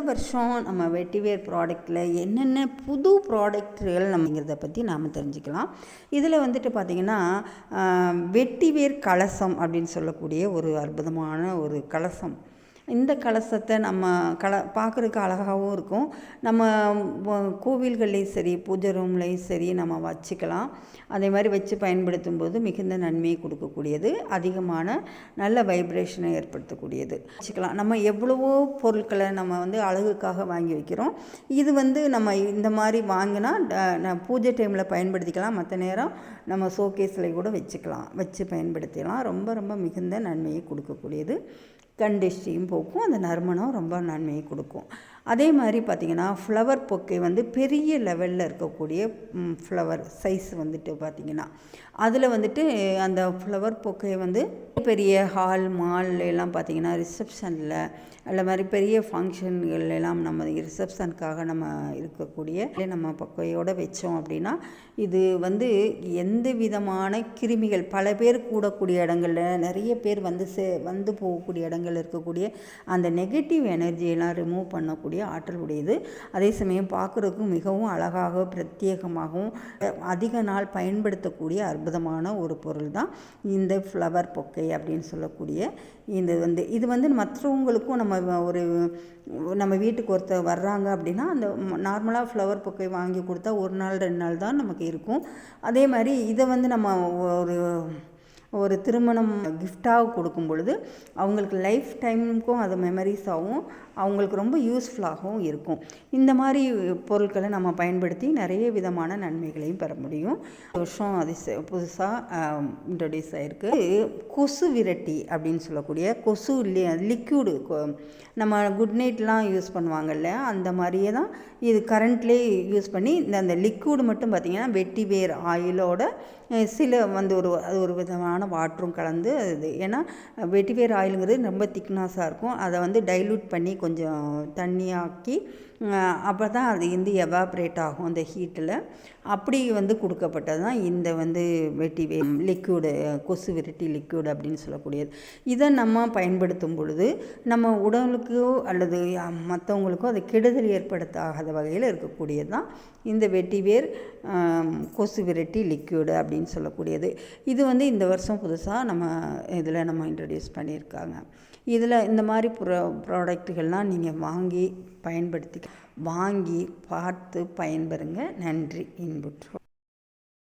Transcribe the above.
வருஷம் நம்ம வெட்டிவேர் ப்ராடக்ட்டில் என்னென்ன புது ப்ராடக்ட்டுகள் நம்மங்கிறத பற்றி நாம் தெரிஞ்சுக்கலாம். இதில் வந்துட்டு பார்த்திங்கன்னா வெட்டிவேர் கலசம் அப்படின்னு சொல்லக்கூடிய ஒரு அற்புதமான ஒரு கலசம். இந்த கலசத்தை நம்ம பார்க்குறதுக்கு அழகாகவும் இருக்கும். நம்ம கோவில்கள்லேயும் சரி, பூஜை ரூம்லேயும் சரி நம்ம வச்சுக்கலாம். அதே மாதிரி வச்சு பயன்படுத்தும் போது மிகுந்த நன்மையை கொடுக்கக்கூடியது, அதிகமான நல்ல வைப்ரேஷனை ஏற்படுத்தக்கூடியது வச்சுக்கலாம். நம்ம எவ்வளவோ பொருட்களை நம்ம அழகுக்காக வாங்கி வைக்கிறோம். இது நம்ம இந்த மாதிரி வாங்கினா பூஜை டைமில் பயன்படுத்திக்கலாம். மற்ற நேரம் நம்ம ஷோகேஸில் கூட வச்சு பயன்படுத்திக்கலாம். ரொம்ப ரொம்ப மிகுந்த நன்மையை கொடுக்கக்கூடியது. கண்டிஷ்டியும் போக்கும், அந்த நறுமணம் ரொம்ப நன்மையை கொடுக்கும். அதே மாதிரி பார்த்திங்கன்னா ஃப்ளவர் பொக்கை பெரிய லெவலில் இருக்கக்கூடிய ஃப்ளவர் சைஸ் பார்த்திங்கன்னா அதில் அந்த ஃப்ளவர் பொக்கை பெரிய ஹால் மால் எல்லாம் பார்த்திங்கன்னா ரிசப்ஷனில் அல்ல மாதிரி பெரிய ஃபங்க்ஷன்கள் எல்லாம் நம்ம ரிசப்ஷனுக்காக நம்ம இருக்கக்கூடிய நம்ம பொக்கையோடு வச்சோம் அப்படின்னா இது எந்த விதமான கிருமிகள் பல பேர் கூடக்கூடிய இடங்களில் நிறைய பேர் வந்து போகக்கூடிய இடங்கள் இருக்கக்கூடிய அந்த நெகட்டிவ் எனர்ஜியெல்லாம் ரிமூவ் பண்ணக்கூடிய ஆற்றல் உடையது. அதே சமயம் பார்க்குறதுக்கும் மிகவும் அழகாக பிரத்யேகமாகவும் அதிக நாள் பயன்படுத்தக்கூடிய அற்புதமான ஒரு பொருள் தான் இந்த ஃப்ளவர் பொக்கை அப்படின்னு சொல்லக்கூடிய இது மற்றவங்களுக்கும் நம்ம வீட்டுக்கு ஒருத்தர் வர்றாங்க அப்படின்னா அந்த நார்மலாக ஃப்ளவர் பொக்கை வாங்கி கொடுத்தா 1 நாள் 2 நாள் தான் நமக்கு இருக்கும். அதே மாதிரி இதை நம்ம ஒரு திருமணம் கிஃப்டாக கொடுக்கும் பொழுது அவங்களுக்கு லைஃப் டைமுக்கும் அது மெமரிஸாகவும் அவங்களுக்கு ரொம்ப யூஸ்ஃபுல்லாகவும் இருக்கும். இந்த மாதிரி பொருட்களை நம்ம பயன்படுத்தி நிறைய விதமான நன்மைகளையும் பெற முடியும். வருஷம் அது புதுசாக இன்ட்ரடியூஸ் ஆகிருக்கு. கொசு விரட்டி அப்படின்னு சொல்லக்கூடிய கொசு லிக்யூடு நம்ம குட் நைட்லாம் யூஸ் பண்ணுவாங்கல்ல, அந்த மாதிரியே தான் இது கரண்ட்லேயே யூஸ் பண்ணி அந்த லிக்யூடு மட்டும் பார்த்திங்கன்னா வெட்டிவேர் ஆயிலோட சில ஒரு விதமான வாட்டரும் கலந்து அது, ஏன்னா வெட்டிவேர் ஆயிலுங்கிறது ரொம்ப திக்னஸாக இருக்கும். அதை டைல்யூட் பண்ணி கொஞ்சம் தண்ணியாக்கி அப்போ தான் அது எவாப்ரேட் ஆகும் அந்த ஹீட்டில். அப்படி கொடுக்கப்பட்டது தான் இந்த வெட்டிவேர் லிக்யூடு, கொசு விரட்டி லிக்யூடு அப்படின்னு சொல்லக்கூடியது. இதை நம்ம பயன்படுத்தும் பொழுது நம்ம உடலுக்கோ அல்லது மற்றவங்களுக்கோ அது கெடுதல் ஏற்படுத்தாத வகையில் இருக்கக்கூடியது தான் இந்த வெட்டிவேர் கொசு விரட்டி லிக்யூடு அப்படின்னு சொல்லக்கூடியது. இது இந்த வருஷம் புதுசாக நம்ம இன்ட்ரடியூஸ் பண்ணியிருக்காங்க. இதில் இந்த மாதிரி ப்ராடக்ட்டுகள்லாம் நீங்கள் வாங்கி பார்த்து பயன்பெறுங்க. நன்றி. இன்புற்று.